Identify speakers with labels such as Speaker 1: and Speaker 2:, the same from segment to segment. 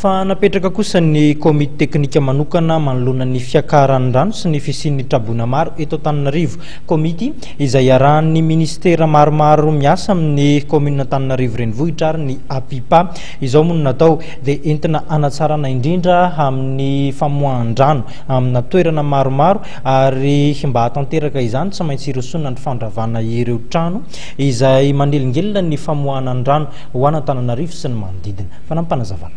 Speaker 1: fa napetraka kosa ny komite teknika manokana manoloana ny fiakaran'ny rano sy ny fisian'ny trabona maro eto Antananarivo. Komite izay arahan'ny ministera maromaro miasa amin'ny commune Antananarivo renivohitra ary ny APIPA. Izao moa natao dia entina hanatsarana indrindra amin'ny famoahan-drano amina toerana maromaro ary mba hatanteraka izany tsy maintsy irosona ny fandravana ireo trano izay manelingelina ny famoahana rano ho an'ny Antananarivo sy ny manodidina. Fanampanazavana.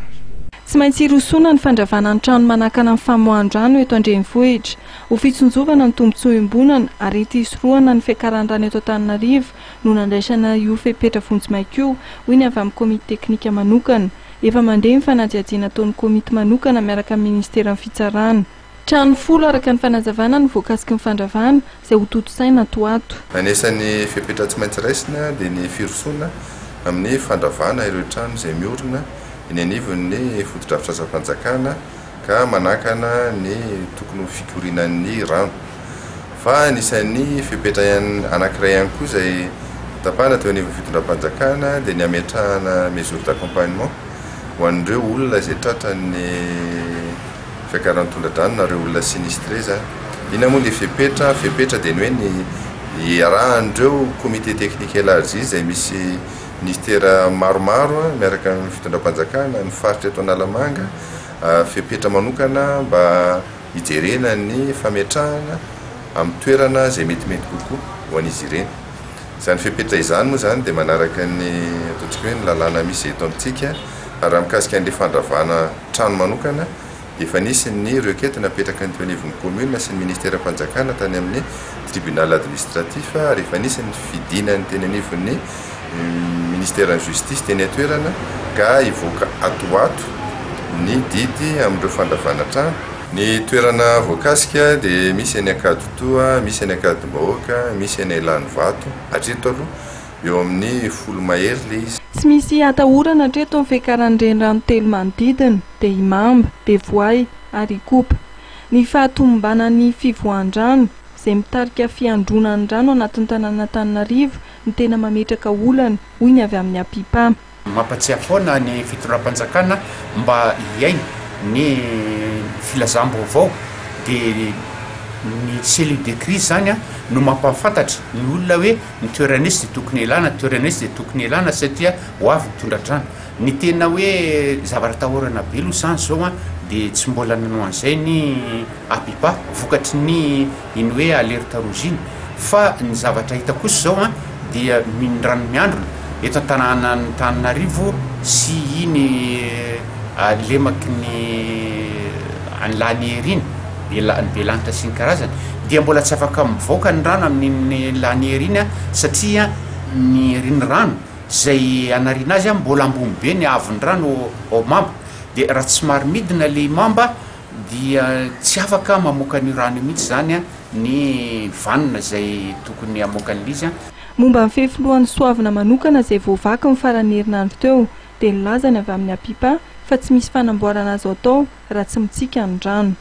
Speaker 2: Tsy maintsy irosona ny fandravana ny trano manakana amin'ny famoahan-drano eto an-drenivohitra. Ho fitsonjovana ny tombotsoa-imbonana ary hisorohana ny fiakaran-drano eto Antananarivo no nandraisana io fepetra vonjy-maikio hoy ny avy amin'ny komite teknika manokana. Efa mandeha ny fanadihadiana ataon'ny komite manokana miaraka amin'ny ministeran'ny fitsarana. Trano 10 araka ny fanazavana ny voakasiky ny fandravana izay ho toto-saina toato.
Speaker 3: Anisany fepetra tsy maintsy raisina dia ny firosona amin'ny fandravana ireo trano izay miorina eny anivon'ny fotodrafitrasa-panjakana ka manakana ny tokony fikorinan'ny rano. Fa anisan'ny fepetra anankiray ihany koa izay tapahana teo anivon'ny fitondram-panjakana dia ny ametrahana mesure d'accompagnement ho an'ireo olona izay tratran'ny fiakaran'ny tondra-drano nareo olona sinistre zany. Ina moa ny fepetra dia ny hoe ny arahan'ireo komite teknika élargi izay misy ministera maromaro miaraka amin'ny fitondram-panjakana ny faritra eto Analamanga, fepetra manokana mba hijerena ny fametrahana amin'ny toerana izay metimety kokoa ho an'izy ireny. Izany fepetra izany moa zany dia manaraka ny ataontsika hoe ny lalàna misy eto amintsika ary mikasika an'ilay fandravana trano manokana dia efa nisy ny requête napetraka ny teo anivon'ny commune sy ny ministera-panjakana tany amin'ny tribunal administratif ary efa nisy ny fidinany teny anivon'ny ministère de justice teny atoerana ka ivoaka atoato ny didy amin'ireo fandravana trano. Ny toerana voakasika dia misy any Akadotoa, misy any Akadimbahoaka, misy any Ilanovato hatreto aloha eo amin'ny 10 mahery le izy.
Speaker 2: Tsy misy atahorana hatreto amin'ny fiakaran'ny rano telo manodidina dia Imamba, Bevoay ary Ikopa. Ny fahatombanan'ny fivoahan-drano izay mitarika fiandronan'ny rano anatin'ny tanàna Antananarivo ny tena mametraka olana hoy ny avy amin'ny APIPA.
Speaker 4: Mampatsiahy foana ny fitondram-panjakana mba hiaina ny filazam-baovao dia ny cellule de crise zany no mampafantatra ny olona hoe ny toeranesy dia tokony elana, toeranesy dia tokony elana satria ho avy mitondra-drano. Ny tena hoe zavatra-tahorana be aloha zany zao dia tsy mbola nanao an'izay ny APIPA vokatry ny iny hoe alerte rouge iny, fa ny zavatra hita kosa zao dia rano miandrona eto Antananarivo sy iny lemaky ny an'lany eriny ny belanitra sy ny karazany dia mbola tsy afaka mivoaka ny rano amin'ny lany eriny satria ny eriny rano izay anarina azy mbola ambony be ny aviny rano ao Mamba dia raha tsy somary midina le Mamba dia tsy afaka mamoaka ny rano mihitsy zany ny vanina izay tokony hamoakany izy.
Speaker 2: Momba ny fifolohan'ny soavina manokana izay voavaky ny faran'ny herinandro teo dia nilazany avy amin'ny APIPA fa tsy misy fanamboarana azo atao raha tsy mitsika ny rano.